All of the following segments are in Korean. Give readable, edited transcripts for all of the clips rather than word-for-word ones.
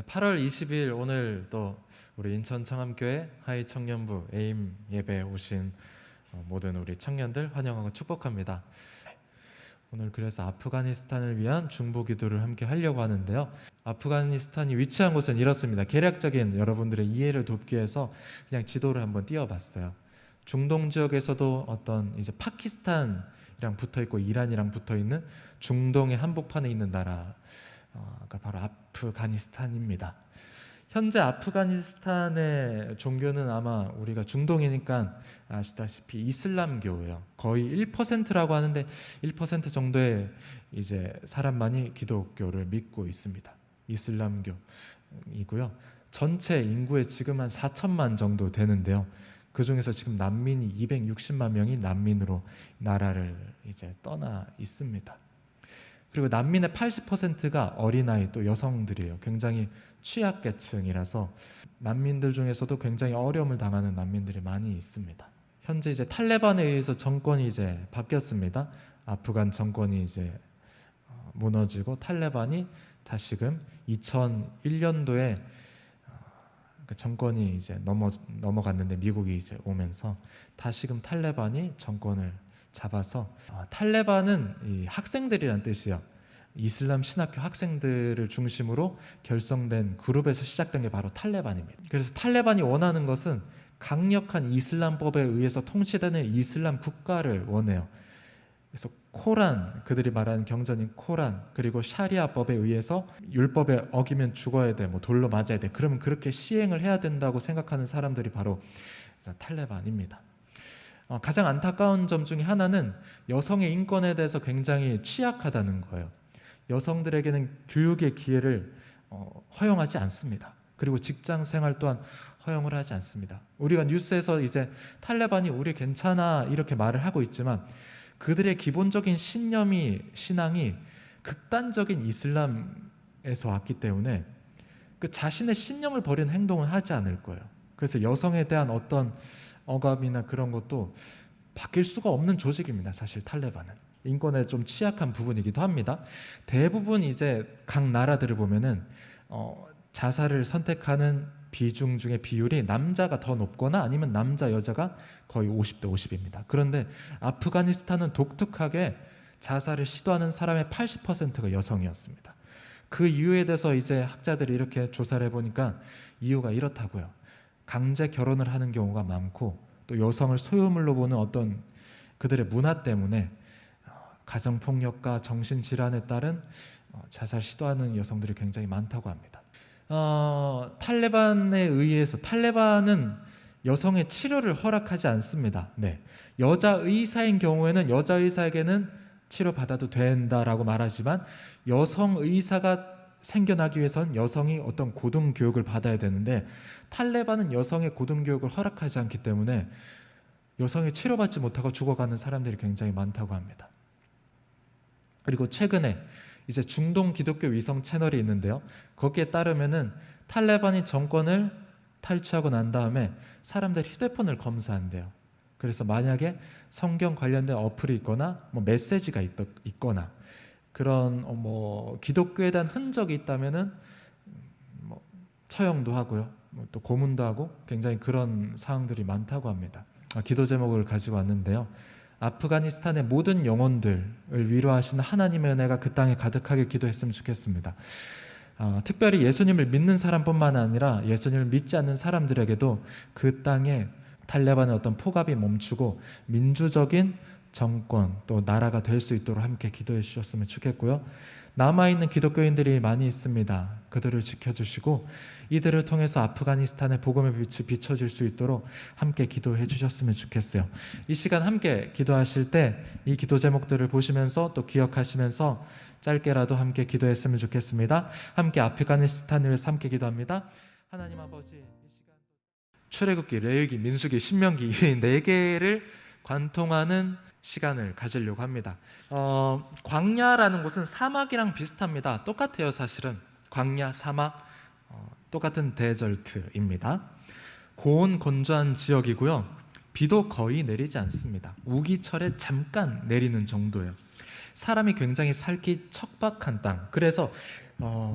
네, 8월 20일 오늘 또 우리 인천 청암교회 하이 청년부 에임 예배에 오신 모든 우리 청년들 환영하고 축복합니다. 오늘 그래서 아프가니스탄을 위한 중보 기도를 함께 하려고 하는데요. 아프가니스탄이 위치한 곳은 이렇습니다. 개략적인 여러분들의 이해를 돕기 위해서 그냥 지도를 한번 띄워봤어요. 중동 지역에서도 어떤 이제 파키스탄이랑 붙어 있고 이란이랑 붙어 있는 중동의 한복판에 있는 나라가 바로 아프가니스탄입니다. 현재 아프가니스탄의 종교는 아마 우리가 중동이니까 아시다시피 이슬람교예요. 거의 1%라고 하는데 1% 정도의 이제 사람만이 기독교를 믿고 있습니다. 이슬람교이고요. 전체 인구의 지금 한 4천만 정도 되는데요. 그 중에서 지금 난민이 260만 명이 난민으로 나라를 이제 떠나 있습니다. 그리고 난민의 80%가 어린아이 또 여성들이에요. 굉장히 취약계층이라서 난민들 중에서도 굉장히 어려움을 당하는 난민들이 많이 있습니다. 현재 이제 탈레반에 의해서 정권이 이제 바뀌었습니다. 아프간 정권이 이제 무너지고 탈레반이 다시금 2001년도에 그 정권이 이제 넘어갔는데 미국이 이제 오면서 다시금 탈레반이 정권을 잡아서 탈레반은 이 학생들이란 뜻이에요. 이슬람 신학교 학생들을 중심으로 결성된 그룹에서 시작된 게 바로 탈레반입니다. 그래서 탈레반이 원하는 것은 강력한 이슬람법에 의해서 통치되는 이슬람 국가를 원해요. 그래서 코란, 그들이 말하는 경전인 코란, 그리고 샤리아법에 의해서 율법에 어기면 죽어야 돼, 뭐 돌로 맞아야 돼, 그러면 그렇게 시행을 해야 된다고 생각하는 사람들이 바로 탈레반입니다. 가장 안타까운 점 중에 하나는 여성의 인권에 대해서 굉장히 취약하다는 거예요. 여성들에게는 교육의 기회를 허용하지 않습니다. 그리고 직장 생활 또한 허용을 하지 않습니다. 우리가 뉴스에서 이제 탈레반이 우리 괜찮아 이렇게 말을 하고 있지만 그들의 기본적인 신앙이 극단적인 이슬람에서 왔기 때문에 그 자신의 신념을 버리는 행동을 하지 않을 거예요. 그래서 여성에 대한 어떤 억압이나 그런 것도 바뀔 수가 없는 조직입니다. 사실 탈레반은 인권에 좀 취약한 부분이기도 합니다. 대부분 이제 각 나라들을 보면은 자살을 선택하는 비중 중에 비율이 남자가 더 높거나 아니면 남자 여자가 거의 50대 50입니다. 그런데 아프가니스탄은 독특하게 자살을 시도하는 사람의 80%가 여성이었습니다. 그 이유에 대해서 이제 학자들이 이렇게 조사를 해보니까 이유가 이렇다고요. 강제 결혼을 하는 경우가 많고 또 여성을 소유물로 보는 어떤 그들의 문화 때문에 가정폭력과 정신질환에 따른 자살 시도하는 여성들이 굉장히 많다고 합니다. 탈레반에 의해서 탈레반은 여성의 치료를 허락하지 않습니다. 네. 여자 의사인 경우에는 여자 의사에게는 치료받아도 된다라고 말하지만 여성 의사가 생겨나기 위해선 여성이 어떤 고등교육을 받아야 되는데 탈레반은 여성의 고등교육을 허락하지 않기 때문에 여성이 치료받지 못하고 죽어가는 사람들이 굉장히 많다고 합니다. 그리고 최근에 이제 중동 기독교 위성 채널이 있는데요. 거기에 따르면은 탈레반이 정권을 탈취하고 난 다음에 사람들 휴대폰을 검사한대요. 그래서 만약에 성경 관련된 어플이 있거나 뭐 메시지가 있거나 그런 기독교에 대한 흔적이 있다면은 뭐 처형도 하고요. 또 고문도 하고 굉장히 그런 사항들이 많다고 합니다. 기도 제목을 가지고 왔는데요. 아프가니스탄의 모든 영혼들을 위로하시는 하나님의 은혜가 그 땅에 가득하게 기도했으면 좋겠습니다. 특별히 예수님을 믿는 사람뿐만 아니라 예수님을 믿지 않는 사람들에게도 그 땅에 탈레반의 어떤 포갑이 멈추고 민주적인 정권 또 나라가 될 수 있도록 함께 기도해 주셨으면 좋겠고요. 남아있는 기독교인들이 많이 있습니다. 그들을 지켜주시고 이들을 통해서 아프가니스탄의 복음의 빛이 비춰질 수 있도록 함께 기도해 주셨으면 좋겠어요. 이 시간 함께 기도하실 때 이 기도 제목들을 보시면서 또 기억하시면서 짧게라도 함께 기도했으면 좋겠습니다. 함께 아프가니스탄을 위해서 함께 기도합니다. 하나님 아버지, 이 시간 출애굽기, 레위기, 민수기, 신명기 이 4개를 관통하는 시간을 가지려고 합니다. 광야라는 곳은 사막이랑 비슷합니다. 똑같아요. 사실은 광야, 사막 똑같은 데절트입니다. 고온 건조한 지역이고요. 비도 거의 내리지 않습니다. 우기철에 잠깐 내리는 정도예요. 사람이 굉장히 살기 척박한 땅. 그래서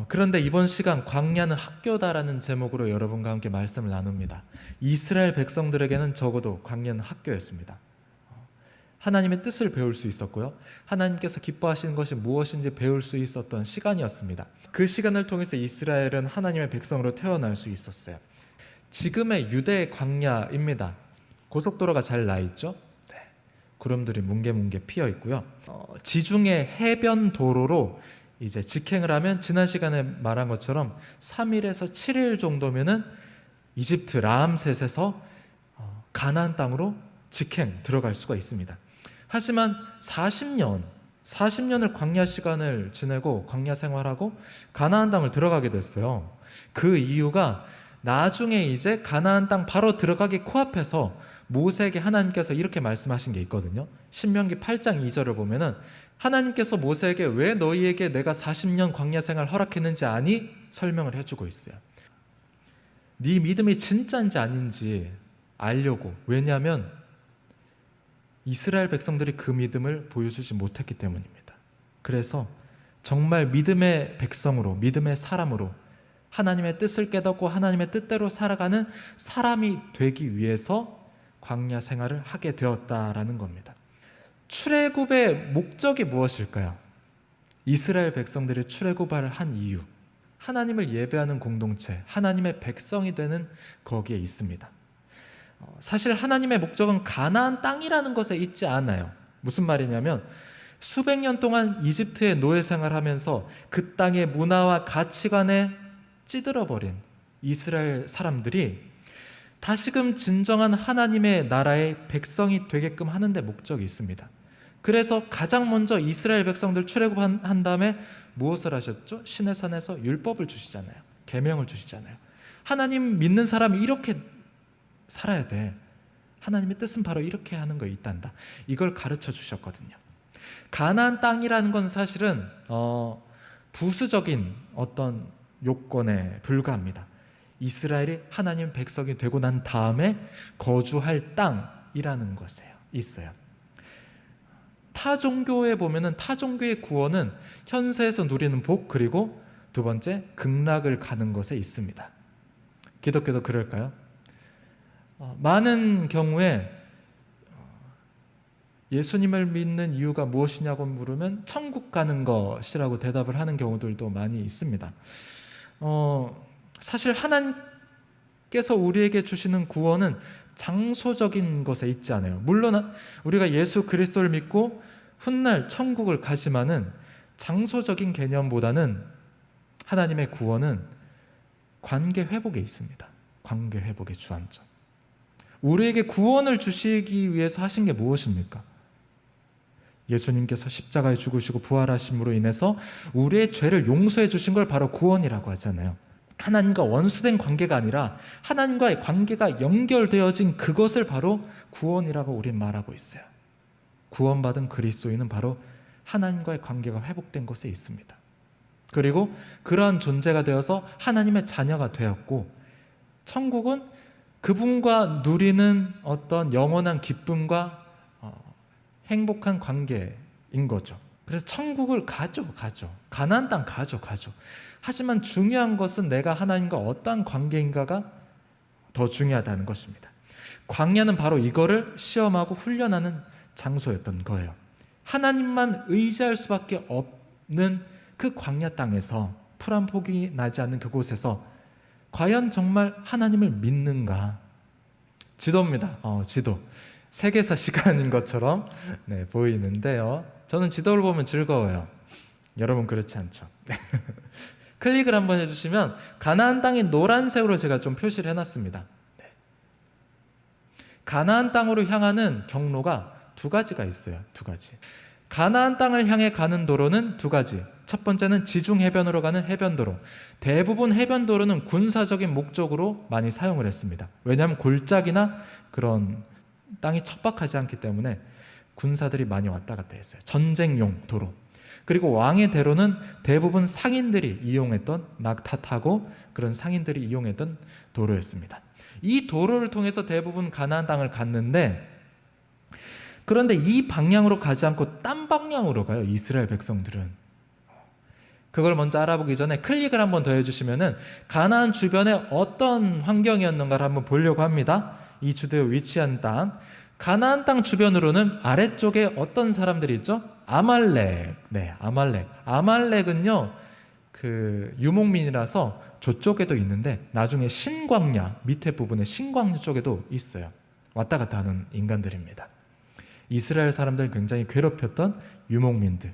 그런데 이번 시간 광야는 학교다라는 제목으로 여러분과 함께 말씀을 나눕니다. 이스라엘 백성들에게는 적어도 광야는 학교였습니다. 하나님의 뜻을 배울 수 있었고요. 하나님께서 기뻐하시는 것이 무엇인지 배울 수 있었던 시간이었습니다. 그 시간을 통해서 이스라엘은 하나님의 백성으로 태어날 수 있었어요. 지금의 유대 광야입니다. 고속도로가 잘 나 있죠? 네. 구름들이 뭉게뭉게 피어 있고요. 지중해 해변 도로로 이제 직행을 하면 지난 시간에 말한 것처럼 3일에서 7일 정도면은 이집트 라암셋에서 가나안 땅으로 직행 들어갈 수가 있습니다. 하지만 40년을 광야 시간을 지내고 광야 생활하고 가나안 땅을 들어가게 됐어요. 그 이유가 나중에 이제 가나안 땅 바로 들어가기 코앞에서 모세에게 하나님께서 이렇게 말씀하신 게 있거든요. 신명기 8장 2절을 보면은 하나님께서 모세에게 왜 너희에게 내가 40년 광야 생활 허락했는지 아니? 설명을 해주고 있어요. 네 믿음이 진짜인지 아닌지 알려고. 왜냐하면 이스라엘 백성들이 그 믿음을 보여주지 못했기 때문입니다. 그래서 정말 믿음의 백성으로, 믿음의 사람으로 하나님의 뜻을 깨닫고 하나님의 뜻대로 살아가는 사람이 되기 위해서 광야 생활을 하게 되었다라는 겁니다. 출애굽의 목적이 무엇일까요? 이스라엘 백성들이 출애굽을 한 이유, 하나님을 예배하는 공동체, 하나님의 백성이 되는 거기에 있습니다. 사실 하나님의 목적은 가나안 땅이라는 것에 있지 않아요. 무슨 말이냐면 수백 년 동안 이집트의 노예 생활하면서 그 땅의 문화와 가치관에 찌들어버린 이스라엘 사람들이 다시금 진정한 하나님의 나라의 백성이 되게끔 하는 데 목적이 있습니다. 그래서 가장 먼저 이스라엘 백성들 출애굽한 다음에 무엇을 하셨죠? 시내산에서 율법을 주시잖아요. 계명을 주시잖아요. 하나님 믿는 사람이 이렇게 살아야 돼. 하나님의 뜻은 바로 이렇게 하는 거에 있단다. 이걸 가르쳐 주셨거든요. 가나안 땅이라는 건 사실은 부수적인 어떤 요건에 불과합니다. 이스라엘이 하나님 백성이 되고 난 다음에 거주할 땅이라는 것에 있어요. 타 종교에 보면은 타 종교의 구원은 현세에서 누리는 복, 그리고 두 번째 극락을 가는 것에 있습니다. 기독교도 그럴까요? 많은 경우에 예수님을 믿는 이유가 무엇이냐고 물으면 천국 가는 것이라고 대답을 하는 경우들도 많이 있습니다. 사실 하나님께서 우리에게 주시는 구원은 장소적인 것에 있지 않아요. 물론 우리가 예수 그리스도를 믿고 훗날 천국을 가지만은 장소적인 개념보다는 하나님의 구원은 관계 회복에 있습니다. 관계 회복의 주안점. 우리에게 구원을 주시기 위해서 하신 게 무엇입니까? 예수님께서 십자가에 죽으시고 부활하심으로 인해서 우리의 죄를 용서해 주신 걸 바로 구원이라고 하잖아요. 하나님과 원수된 관계가 아니라 하나님과의 관계가 연결되어진 그것을 바로 구원이라고 우리는 말하고 있어요. 구원받은 그리스도인은 바로 하나님과의 관계가 회복된 것에 있습니다. 그리고 그러한 존재가 되어서 하나님의 자녀가 되었고, 천국은 그분과 누리는 어떤 영원한 기쁨과 행복한 관계인 거죠. 그래서 천국을 가죠. 가나안 땅 가죠. 하지만 중요한 것은 내가 하나님과 어떠한 관계인가가 더 중요하다는 것입니다. 광야는 바로 이거를 시험하고 훈련하는 장소였던 거예요. 하나님만 의지할 수밖에 없는 그 광야 땅에서, 풀 한 폭이 나지 않는 그곳에서 과연 정말 하나님을 믿는가? 지도입니다. 지도. 세계사 시간인 것처럼 보이는데요. 저는 지도를 보면 즐거워요. 여러분 그렇지 않죠? 클릭을 한번 해주시면 가나안 땅이 노란색으로 제가 좀 표시를 해놨습니다. 가나안 땅으로 향하는 경로가 두 가지가 있어요. 두 가지. 가나안 땅을 향해 가는 도로는 두 가지. 첫 번째는 지중 해변으로 가는 해변도로. 대부분 해변도로는 군사적인 목적으로 많이 사용을 했습니다. 왜냐하면 골짜기나 그런 땅이 척박하지 않기 때문에 군사들이 많이 왔다 갔다 했어요. 전쟁용 도로. 그리고 왕의 대로는 대부분 상인들이 이용했던, 낙타 타고 그런 상인들이 이용했던 도로였습니다. 이 도로를 통해서 대부분 가나안 땅을 갔는데 그런데 이 방향으로 가지 않고 딴 방향으로 가요. 이스라엘 백성들은. 그걸 먼저 알아보기 전에 클릭을 한번 더 해주시면은 가나안 주변에 어떤 환경이었는가를 한번 보려고 합니다. 이 주도에 위치한 땅, 가나안 땅 주변으로는 아래쪽에 어떤 사람들이 있죠? 아말렉. 네, 아말렉. 아말렉은요, 그 유목민이라서 저쪽에도 있는데 나중에 신광야 밑에 부분에 신광야 쪽에도 있어요. 왔다 갔다 하는 인간들입니다. 이스라엘 사람들 굉장히 괴롭혔던 유목민들.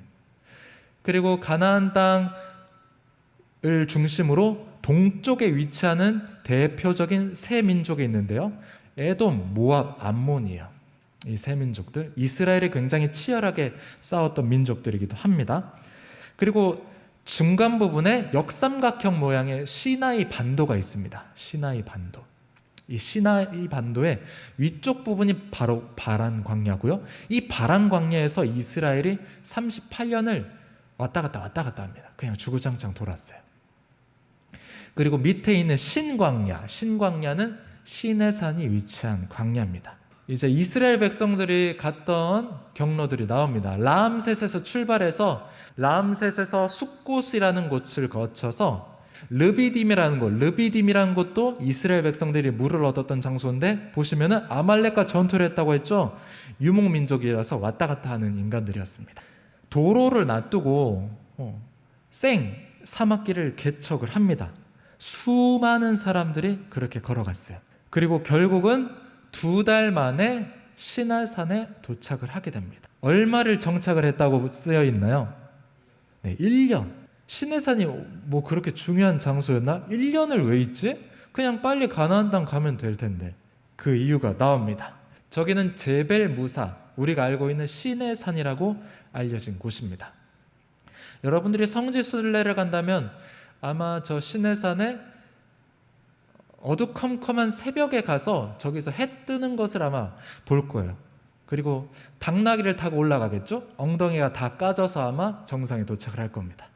그리고 가나안 땅을 중심으로 동쪽에 위치하는 대표적인 세 민족이 있는데요. 에돔, 모압, 암몬이에요. 이 세 민족들, 이스라엘이 굉장히 치열하게 싸웠던 민족들이기도 합니다. 그리고 중간 부분에 역삼각형 모양의 시나이 반도가 있습니다. 시나이 반도. 이 시나이 반도의 위쪽 부분이 바로 바란 광야고요. 이 바란 광야에서 이스라엘이 38년을 왔다 갔다 합니다. 그냥 주구장창 돌았어요. 그리고 밑에 있는 신광야, 신광야는 시내산이 위치한 광야입니다. 이제 이스라엘 백성들이 갔던 경로들이 나옵니다. 라암셋에서 출발해서 라암셋에서 숫곳이라는 곳을 거쳐서 르비딤이라는 곳도 이스라엘 백성들이 물을 얻었던 장소인데, 보시면은 아말렉과 전투를 했다고 했죠. 유목민족이라서 왔다 갔다 하는 인간들이었습니다. 도로를 놔두고 생 사막길을 개척을 합니다. 수많은 사람들이 그렇게 걸어갔어요. 그리고 결국은 2달 만에 시내산에 도착을 하게 됩니다. 얼마를 정착을 했다고 쓰여 있나요? 네, 1년. 시내산이 뭐 그렇게 중요한 장소였나? 1년을 왜 있지? 그냥 빨리 가나안 땅 가면 될 텐데. 그 이유가 나옵니다. 저기는 제벨 무사, 우리가 알고 있는 시내산이라고 알려진 곳입니다. 여러분들이 성지 순례를 간다면 아마 저 시내산에 어두컴컴한 새벽에 가서 저기서 해 뜨는 것을 아마 볼 거예요. 그리고 당나귀를 타고 올라가겠죠? 엉덩이가 다 까져서 아마 정상에 도착을 할 겁니다.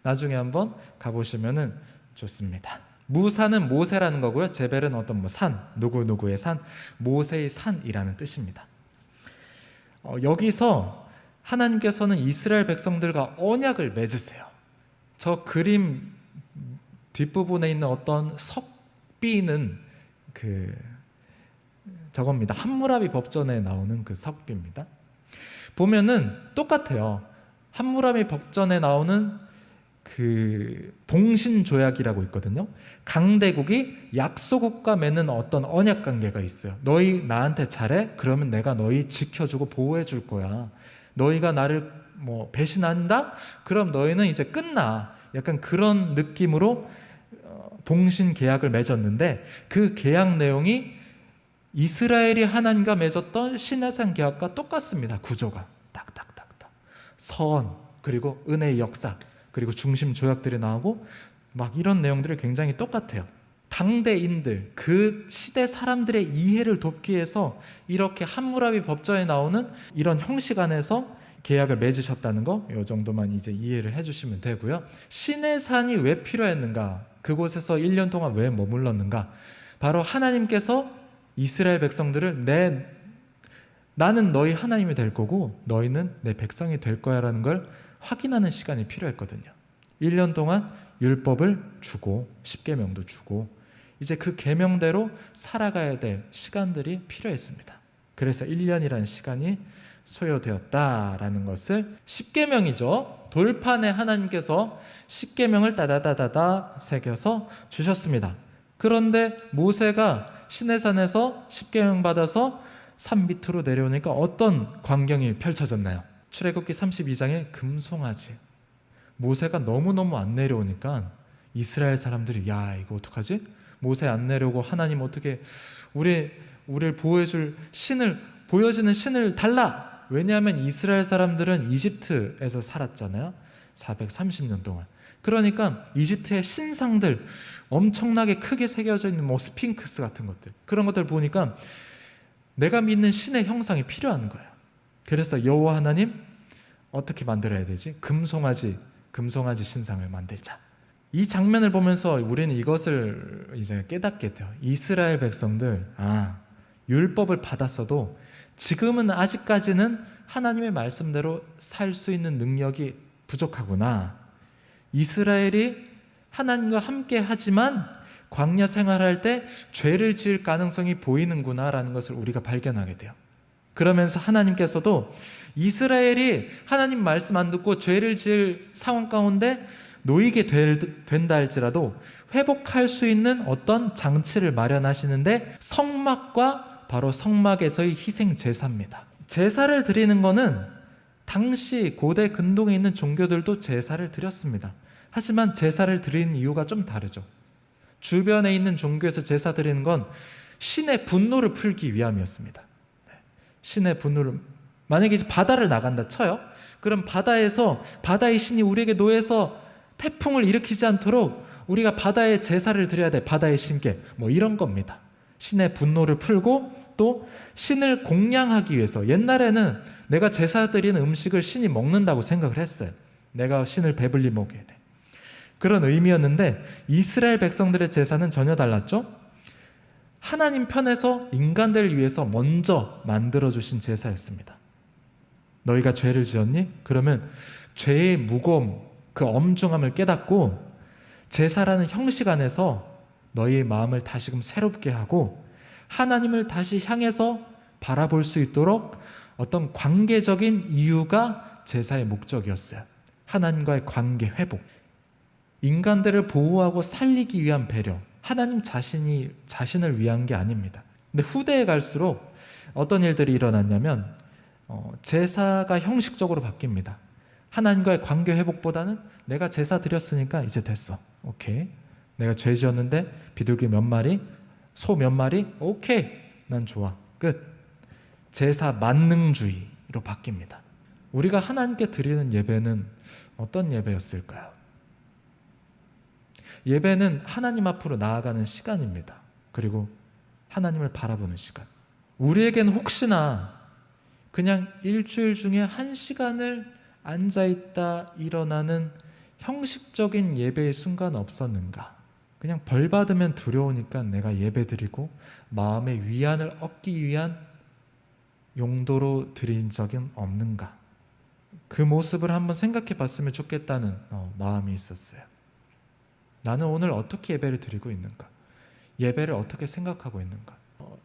나중에 한번 가보시면 좋습니다. 무산은 모세라는 거고요. 제벨은 어떤 뭐 산, 누구누구의 산, 모세의 산이라는 뜻입니다. 여기서 하나님께서는 이스라엘 백성들과 언약을 맺으세요. 저 그림 뒷부분에 있는 어떤 석비는 저겁니다. 함무라비 법전에 나오는 그 석비입니다. 보면은 똑같아요. 함무라비 법전에 나오는 그 봉신조약이라고 있거든요. 강대국이 약소국과 맺는 어떤 언약 관계가 있어요. 너희 나한테 잘해? 그러면 내가 너희 지켜주고 보호해 줄 거야. 너희가 나를 뭐 배신한다? 그럼 너희는 이제 끝나. 약간 그런 느낌으로 봉신 계약을 맺었는데, 그 계약 내용이 이스라엘이 하나님과 맺었던 시내산 계약과 똑같습니다. 구조가 딱딱딱딱 선, 그리고 은혜의 역사, 그리고 중심 조약들이 나오고 막 이런 내용들이 굉장히 똑같아요. 당대인들, 그 시대 사람들의 이해를 돕기 위해서 이렇게 함무라비 법전에 나오는 이런 형식 안에서 계약을 맺으셨다는 거, 이 정도만 이제 이해를 해주시면 되고요. 시내산이 왜 필요했는가? 그곳에서 1년 동안 왜 머물렀는가? 바로 하나님께서 이스라엘 백성들을 나는 너희 하나님이 될 거고 너희는 내 백성이 될 거야 라는 걸 확인하는 시간이 필요했거든요. 1년 동안 율법을 주고 십계명도 주고 이제 그 계명대로 살아가야 될 시간들이 필요했습니다. 그래서 1년이라는 시간이 소요되었다라는 것을, 십계명이죠. 돌판에 하나님께서 십계명을 따다다다다 새겨서 주셨습니다. 그런데 모세가 시내산에서 십계명 받아서 산 밑으로 내려오니까 어떤 광경이 펼쳐졌나요? 출애굽기 32장에 금송아지. 모세가 너무너무 안 내려오니까 이스라엘 사람들이 야 이거 어떡하지? 모세 안 내려오고 하나님 어떻게 우리를 보호해줄 신을, 보여지는 신을 달라. 왜냐하면 이스라엘 사람들은 이집트에서 살았잖아요. 430년 동안. 그러니까 이집트의 신상들 엄청나게 크게 새겨져 있는 뭐 스핑크스 같은 것들, 그런 것들 보니까 내가 믿는 신의 형상이 필요한 거예요. 그래서 여호와 하나님 어떻게 만들어야 되지? 금송아지 신상을 만들자. 이 장면을 보면서 우리는 이것을 이제 깨닫게 돼요. 이스라엘 백성들, 율법을 받았어도 지금은 아직까지는 하나님의 말씀대로 살 수 있는 능력이 부족하구나. 이스라엘이 하나님과 함께 하지만 광야 생활할 때 죄를 지을 가능성이 보이는구나라는 것을 우리가 발견하게 돼요. 그러면서 하나님께서도 이스라엘이 하나님 말씀 안 듣고 죄를 지을 상황 가운데 놓이게 된다 할지라도 회복할 수 있는 어떤 장치를 마련하시는데 성막과 바로 성막에서의 희생 제사입니다. 제사를 드리는 것은 당시 고대 근동에 있는 종교들도 제사를 드렸습니다. 하지만 제사를 드리는 이유가 좀 다르죠. 주변에 있는 종교에서 제사 드리는 건 신의 분노를 풀기 위함이었습니다. 신의 분노를, 만약에 이제 바다를 나간다 쳐요. 그럼 바다의 신이 우리에게 노해서 태풍을 일으키지 않도록 우리가 바다에 제사를 드려야 돼. 바다의 신께. 뭐 이런 겁니다. 신의 분노를 풀고 또 신을 공양하기 위해서, 옛날에는 내가 제사 드리는 음식을 신이 먹는다고 생각을 했어요. 내가 신을 배불리 먹여야 돼. 그런 의미였는데 이스라엘 백성들의 제사는 전혀 달랐죠. 하나님 편에서 인간들을 위해서 먼저 만들어주신 제사였습니다. 너희가 죄를 지었니? 그러면 죄의 무거움, 그 엄중함을 깨닫고 제사라는 형식 안에서 너희의 마음을 다시금 새롭게 하고 하나님을 다시 향해서 바라볼 수 있도록 어떤 관계적인 이유가 제사의 목적이었어요. 하나님과의 관계 회복, 인간들을 보호하고 살리기 위한 배려, 하나님 자신을 위한 게 아닙니다. 근데 후대에 갈수록 어떤 일들이 일어났냐면 제사가 형식적으로 바뀝니다. 하나님과의 관계 회복보다는 내가 제사 드렸으니까 이제 됐어. 오케이. 내가 죄 지었는데 비둘기 몇 마리, 소 몇 마리, 오케이. 난 좋아. 끝. 제사 만능주의로 바뀝니다. 우리가 하나님께 드리는 예배는 어떤 예배였을까요? 예배는 하나님 앞으로 나아가는 시간입니다. 그리고 하나님을 바라보는 시간. 우리에겐 혹시나 그냥 일주일 중에 한 시간을 앉아있다 일어나는 형식적인 예배의 순간 없었는가? 그냥 벌 받으면 두려우니까 내가 예배 드리고 마음의 위안을 얻기 위한 용도로 드린 적은 없는가? 그 모습을 한번 생각해 봤으면 좋겠다는 마음이 있었어요. 나는 오늘 어떻게 예배를 드리고 있는가? 예배를 어떻게 생각하고 있는가?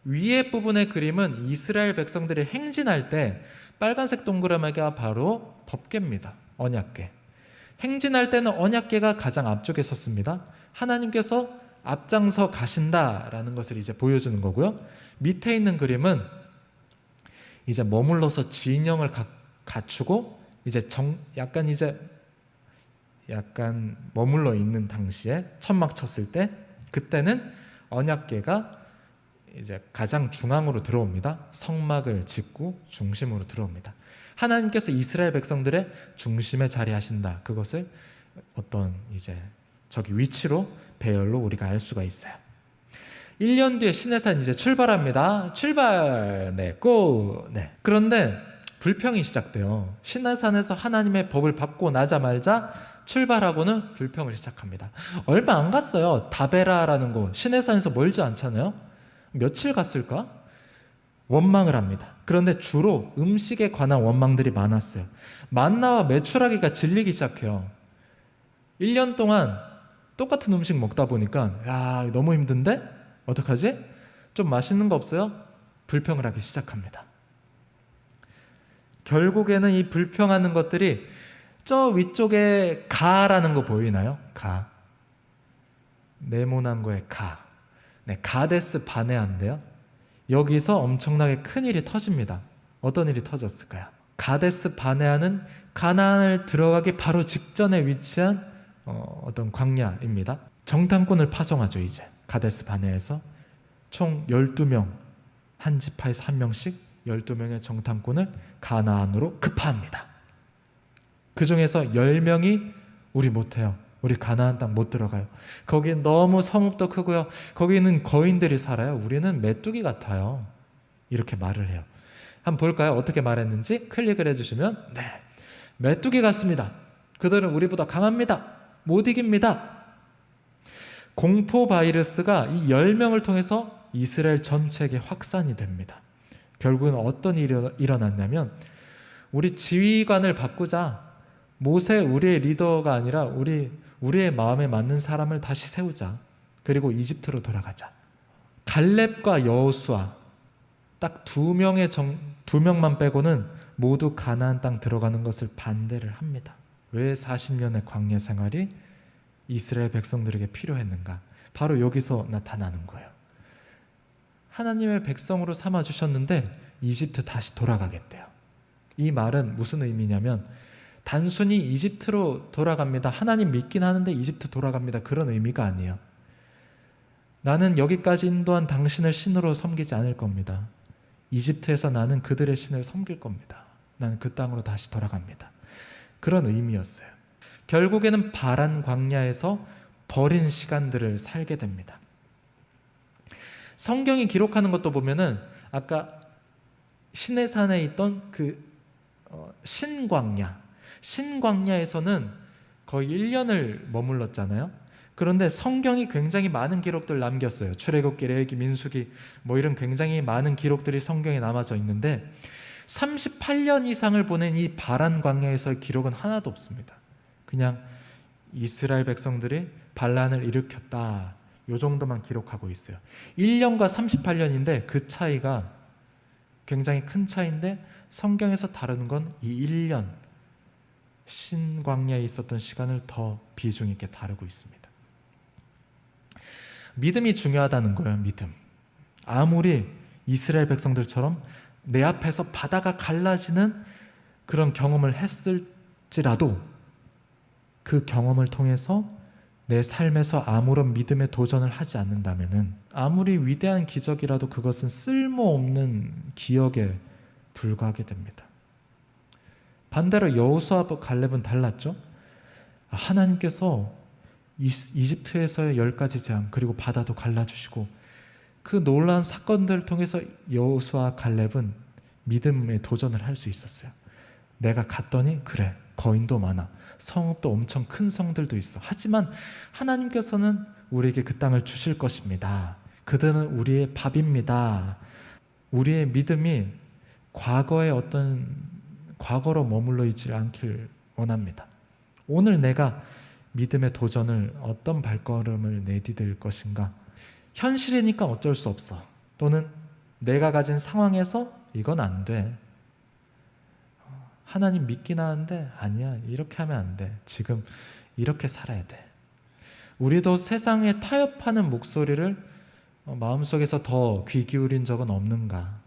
위에 부분의 그림은 이스라엘 백성들이 행진할 때 빨간색 동그라미가 바로 법궤입니다. 언약궤. 행진할 때는 언약궤가 가장 앞쪽에 섰습니다. 하나님께서 앞장서 가신다라는 것을 이제 보여주는 거고요. 밑에 있는 그림은 이제 머물러서 진영을 갖추고 이제 약간 머물러 있는 당시에 천막 쳤을 때, 그때는 언약궤가 이제 가장 중앙으로 들어옵니다. 성막을 짓고 중심으로 들어옵니다. 하나님께서 이스라엘 백성들의 중심에 자리하신다. 그것을 어떤 이제 저기 위치로 배열로 우리가 알 수가 있어요. 1년 뒤에 시내산 이제 출발합니다. 출발. 네, 고. 네. 그런데 불평이 시작돼요. 시내산에서 하나님의 법을 받고 나자마자 출발하고는 불평을 시작합니다. 얼마 안 갔어요. 다베라라는 곳, 시내산에서 멀지 않잖아요. 며칠 갔을까? 원망을 합니다. 그런데 주로 음식에 관한 원망들이 많았어요. 만나와 메추라기가 질리기 시작해요. 1년 동안 똑같은 음식 먹다 보니까 야, 너무 힘든데? 어떡하지? 좀 맛있는 거 없어요? 불평을 하기 시작합니다. 결국에는 이 불평하는 것들이 저 위쪽에 가라는 거 보이나요? 가. 네모난 거에 가. 네, 가데스 바네아인데요. 여기서 엄청나게 큰 일이 터집니다. 어떤 일이 터졌을까요? 가데스 바네아는 가나안을 들어가기 바로 직전에 위치한 어떤 광야입니다. 정탐꾼을 파송하죠. 이제 가데스 바네아에서 총 12명, 한 지파에서 한 명씩 12명의 정탐꾼을 가나안으로 급파합니다. 그 중에서 10명이 우리 못해요. 우리 가나안 땅 못 들어가요. 거긴 너무 성읍도 크고요. 거기는 거인들이 살아요. 우리는 메뚜기 같아요. 이렇게 말을 해요. 한번 볼까요? 어떻게 말했는지 클릭을 해주시면, 네, 메뚜기 같습니다. 그들은 우리보다 강합니다. 못 이깁니다. 공포 바이러스가 이 10명을 통해서 이스라엘 전체에게 확산이 됩니다. 결국은 어떤 일이 일어났냐면 우리 지휘관을 바꾸자. 모세 우리의 리더가 아니라 우리의 마음에 맞는 사람을 다시 세우자. 그리고 이집트로 돌아가자. 갈렙과 여호수아 딱 두 명만 빼고는 모두 가나안 땅 들어가는 것을 반대를 합니다. 왜 40년의 광야 생활이 이스라엘 백성들에게 필요했는가? 바로 여기서 나타나는 거예요. 하나님의 백성으로 삼아주셨는데 이집트 다시 돌아가겠대요. 이 말은 무슨 의미냐면 단순히 이집트로 돌아갑니다. 하나님 믿긴 하는데 이집트 돌아갑니다. 그런 의미가 아니에요. 나는 여기까지 인도한 당신을 신으로 섬기지 않을 겁니다. 이집트에서 나는 그들의 신을 섬길 겁니다. 나는 그 땅으로 다시 돌아갑니다. 그런 의미였어요. 결국에는 바란 광야에서 버린 시간들을 살게 됩니다. 성경이 기록하는 것도 보면은 아까 시내산에 있던 그 신광야에서는 거의 1년을 머물렀잖아요. 그런데 성경이 굉장히 많은 기록들을 남겼어요. 출애굽기, 레위기, 민수기 이런 굉장히 많은 기록들이 성경에 남아져 있는데 38년 이상을 보낸 이 바란 광야에서의 기록은 하나도 없습니다. 그냥 이스라엘 백성들이 반란을 일으켰다. 이 정도만 기록하고 있어요. 1년과 38년인데 그 차이가 굉장히 큰 차이인데 성경에서 다루는 건 이 1년 신광야에 있었던 시간을 더 비중 있게 다루고 있습니다. 믿음이 중요하다는 거예요. 믿음. 아무리 이스라엘 백성들처럼 내 앞에서 바다가 갈라지는 그런 경험을 했을지라도 그 경험을 통해서 내 삶에서 아무런 믿음의 도전을 하지 않는다면은 아무리 위대한 기적이라도 그것은 쓸모없는 기억에 불과하게 됩니다. 반대로 여호수아와 갈렙은 달랐죠. 하나님께서 이집트에서의 10가지 재앙 그리고 바다도 갈라주시고 그 놀라운 사건들을 통해서 여호수아 갈렙은 믿음의 도전을 할 수 있었어요. 내가 갔더니 그래 거인도 많아 성읍도 엄청 큰 성들도 있어. 하지만 하나님께서는 우리에게 그 땅을 주실 것입니다. 그들은 우리의 밥입니다. 우리의 믿음이 과거로 머물러 있지 않길 원합니다. 오늘 내가 믿음의 도전을 어떤 발걸음을 내디딜 것인가? 현실이니까 어쩔 수 없어. 또는 내가 가진 상황에서 이건 안 돼. 하나님 믿긴 하는데 아니야. 이렇게 하면 안 돼. 지금 이렇게 살아야 돼. 우리도 세상에 타협하는 목소리를 마음속에서 더 귀 기울인 적은 없는가?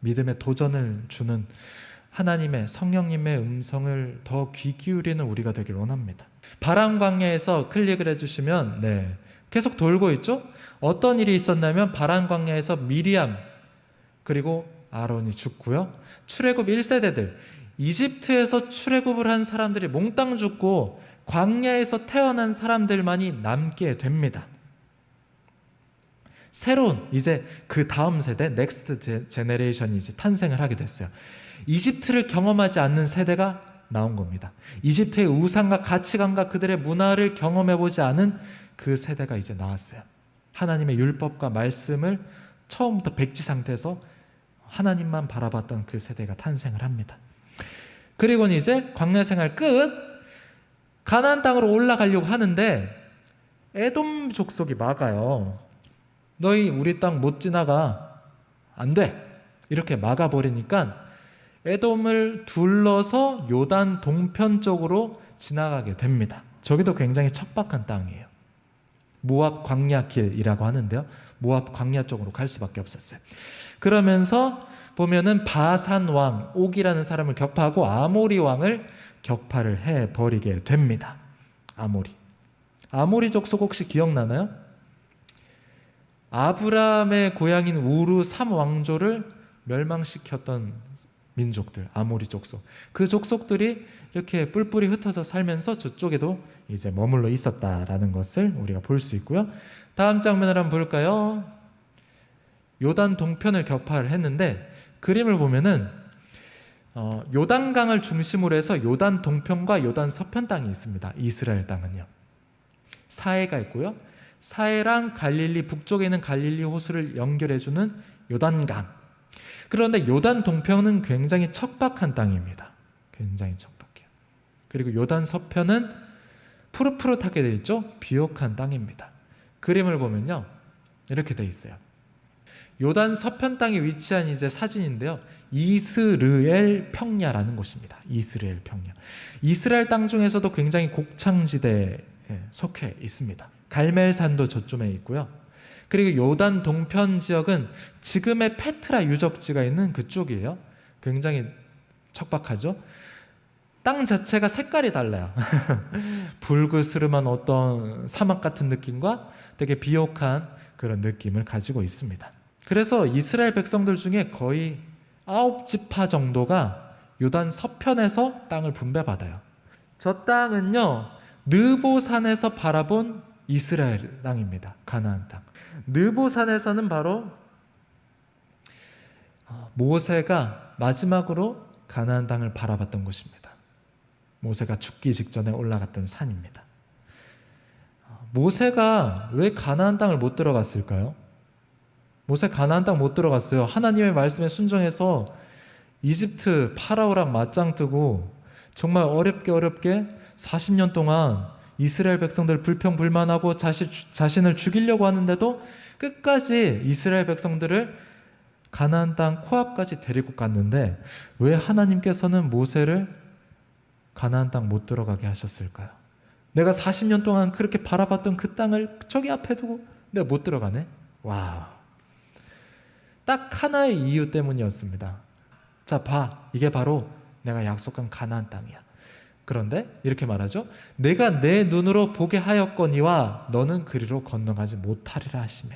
믿음의 도전을 주는 하나님의 성령님의 음성을 더 귀 기울이는 우리가 되길 원합니다. 바람 광야에서 클릭을 해주시면 계속 돌고 있죠? 어떤 일이 있었냐면 바람 광야에서 미리암 그리고 아론이 죽고요. 출애굽 1세대들 이집트에서 출애굽을 한 사람들이 몽땅 죽고 광야에서 태어난 사람들만이 남게 됩니다. 새로운 이제 그 다음 세대 넥스트 제너레이션이 이제 탄생을 하게 됐어요. 이집트를 경험하지 않는 세대가 나온 겁니다. 이집트의 우상과 가치관과 그들의 문화를 경험해보지 않은 그 세대가 이제 나왔어요. 하나님의 율법과 말씀을 처음부터 백지 상태에서 하나님만 바라봤던 그 세대가 탄생을 합니다. 그리고는 이제 광야 생활 끝 가나안 땅으로 올라가려고 하는데 에돔 족속이 막아요. 너희 우리 땅 못 지나가. 안 돼. 이렇게 막아버리니까 에돔을 둘러서 요단 동편 쪽으로 지나가게 됩니다. 저기도 굉장히 척박한 땅이에요. 모압 광야길이라고 하는데요. 모압 광야 쪽으로 갈 수밖에 없었어요. 그러면서 보면은 바산 왕 옥이라는 사람을 격파하고 아모리 왕을 격파를 해버리게 됩니다. 아모리 족속 혹시 기억나나요? 아브라함의 고향인 우르 3왕조를 멸망시켰던 민족들, 아모리 족속. 그 족속들이 이렇게 뿔뿔이 흩어져 살면서 저쪽에도 이제 머물러 있었다라는 것을 우리가 볼 수 있고요. 다음 장면을 한번 볼까요? 요단 동편을 격파를 했는데 그림을 보면은 요단강을 중심으로 해서 요단 동편과 요단 서편 땅이 있습니다. 이스라엘 땅은요. 사해가 있고요. 사해랑 갈릴리 북쪽에 있는 갈릴리 호수를 연결해주는 요단강. 그런데 요단 동편은 굉장히 척박한 땅입니다. 굉장히 척박해요. 그리고 요단 서편은 푸릇푸릇하게 되어 있죠. 비옥한 땅입니다. 그림을 보면요, 이렇게 되어 있어요. 요단 서편 땅에 위치한 이제 사진인데요. 이스르엘 평야라는 곳입니다. 이스라엘 평야. 이스라엘 땅 중에서도 굉장히 곡창지대에 속해 있습니다. 갈멜산도 저쪽에 있고요. 그리고 요단 동편 지역은 지금의 페트라 유적지가 있는 그쪽이에요. 굉장히 척박하죠. 땅 자체가 색깔이 달라요. 붉으스름한 어떤 사막 같은 느낌과 되게 비옥한 그런 느낌을 가지고 있습니다. 그래서 이스라엘 백성들 중에 거의 9지파 정도가 요단 서편에서 땅을 분배받아요. 저 땅은요, 느보산에서 바라본 이스라엘 땅입니다. 가나안 땅. 느보산에서는 바로 모세가 마지막으로 가나안 땅을 바라봤던 곳입니다. 모세가 죽기 직전에 올라갔던 산입니다. 모세가 왜 가나안 땅을 못 들어갔을까요? 모세 가나안 땅 못 들어갔어요. 하나님의 말씀에 순종해서 이집트 파라오랑 맞짱 뜨고 정말 어렵게 40년 동안 이스라엘 백성들 불평불만하고 자신을 죽이려고 하는데도 끝까지 이스라엘 백성들을 가나안 땅 코앞까지 데리고 갔는데 왜 하나님께서는 모세를 가나안 땅 못 들어가게 하셨을까요? 내가 40년 동안 그렇게 바라봤던 그 땅을 저기 앞에 두고 내가 못 들어가네? 와, 딱 하나의 이유 때문이었습니다. 자, 봐, 이게 바로 내가 약속한 가나안 땅이야. 그런데 이렇게 말하죠. 내가 내 눈으로 보게 하였거니와 너는 그리로 건너가지 못하리라 하시매.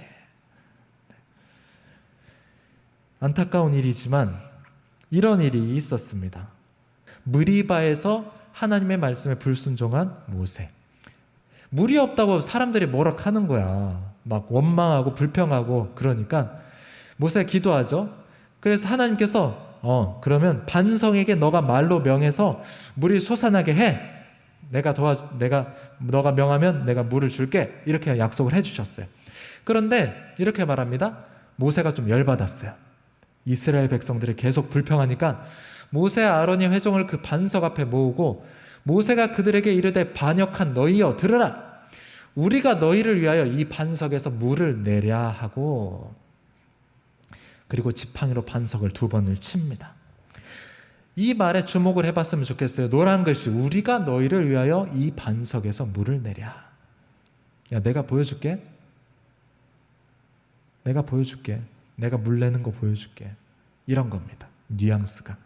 안타까운 일이지만 이런 일이 있었습니다. 무리바에서 하나님의 말씀에 불순종한 모세. 물이 없다고 사람들이 뭐라 하는 거야. 막 원망하고 불평하고. 그러니까 모세가 기도하죠. 그래서 하나님께서 그러면 반성에게 너가 말로 명해서 물이 솟아나게 해. 너가 명하면 내가 물을 줄게. 이렇게 약속을 해주셨어요. 그런데 이렇게 말합니다. 모세가 좀 열받았어요. 이스라엘 백성들이 계속 불평하니까 모세와 아론이 회중을 그 반석 앞에 모으고 모세가 그들에게 이르되 반역한 너희여 들으라. 우리가 너희를 위하여 이 반석에서 물을 내랴 하고, 그리고 지팡이로 반석을 2번을 칩니다. 이 말에 주목을 해봤으면 좋겠어요. 노란 글씨, 우리가 너희를 위하여 이 반석에서 물을 내랴. 야, 내가 보여줄게. 내가 물 내는 거 보여줄게. 이런 겁니다. 뉘앙스가.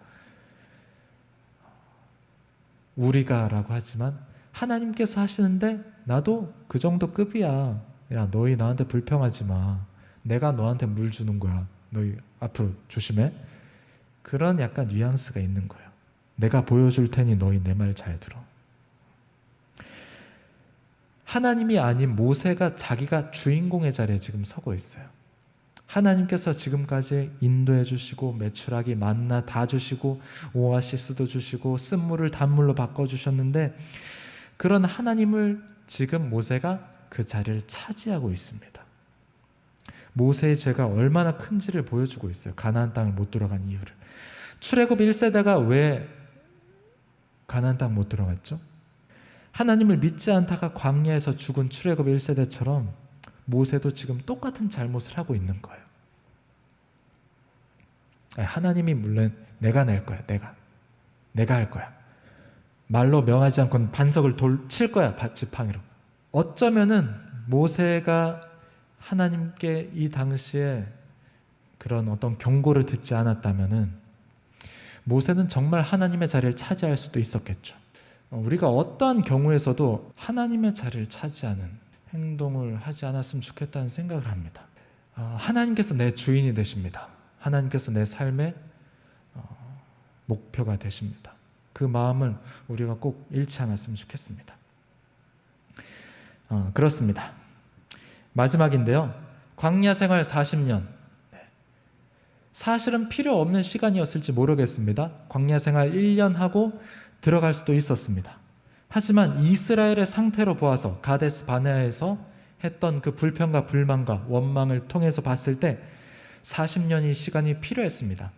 우리가라고 하지만 하나님께서 하시는데 나도 그 정도 급이야. 야, 너희 나한테 불평하지 마. 내가 너한테 물 주는 거야. 너희 앞으로 조심해. 그런 약간 뉘앙스가 있는 거예요. 내가 보여줄 테니 너희 내 말 잘 들어. 하나님이 아닌 모세가 자기가 주인공의 자리에 지금 서고 있어요. 하나님께서 지금까지 인도해 주시고 메추라기 만나 다 주시고 오아시스도 주시고 쓴물을 단물로 바꿔주셨는데 그런 하나님을 지금 모세가 그 자리를 차지하고 있습니다. 모세의 죄가 얼마나 큰지를 보여주고 있어요. 가나안 땅을 못 들어간 이유를. 출애굽 1세대가 왜 가나안 땅 못 들어갔죠? 하나님을 믿지 않다가 광야에서 죽은 출애굽 1세대처럼 모세도 지금 똑같은 잘못을 하고 있는 거예요. 하나님이 물론 내가 낼 거야. 내가 할 거야. 말로 명하지 않고는 반석을 칠 거야. 지팡이로. 어쩌면은 모세가 하나님께 이 당시에 그런 어떤 경고를 듣지 않았다면은 모세는 정말 하나님의 자리를 차지할 수도 있었겠죠. 우리가 어떠한 경우에서도 하나님의 자리를 차지하는 행동을 하지 않았으면 좋겠다는 생각을 합니다. 하나님께서 내 주인이 되십니다. 하나님께서 내 삶의 목표가 되십니다. 그 마음을 우리가 꼭 잃지 않았으면 좋겠습니다. 그렇습니다. 마지막인데요. 광야 생활 40년. 사실은 필요 없는 시간이었을지 모르겠습니다. 광야 생활 1년 하고 들어갈 수도 있었습니다. 하지만 이스라엘의 상태로 보아서 가데스 바네아에서 했던 그 불평과 불만과 원망을 통해서 봤을 때 40년의 시간이 필요했습니다.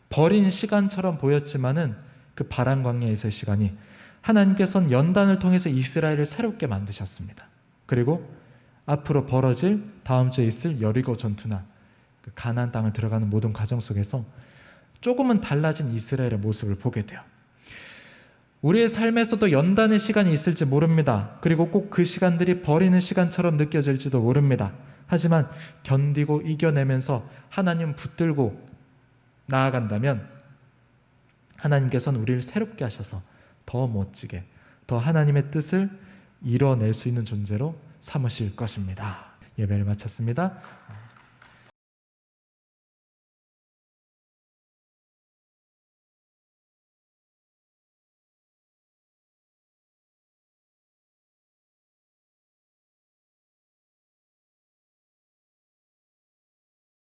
버린 시간처럼 보였지만은 그 바란 광야에서의 시간이 하나님께서는 연단을 통해서 이스라엘을 새롭게 만드셨습니다. 그리고 앞으로 벌어질 다음 주에 있을 여리고 전투나 그 가나안 땅을 들어가는 모든 과정 속에서 조금은 달라진 이스라엘의 모습을 보게 돼요. 우리의 삶에서도 연단의 시간이 있을지 모릅니다. 그리고 꼭 그 시간들이 버리는 시간처럼 느껴질지도 모릅니다. 하지만 견디고 이겨내면서 하나님 붙들고 나아간다면 하나님께서는 우리를 새롭게 하셔서 더 멋지게, 더 하나님의 뜻을 이뤄낼 수 있는 존재로 삼으실 것입니다. 예배를 마쳤습니다.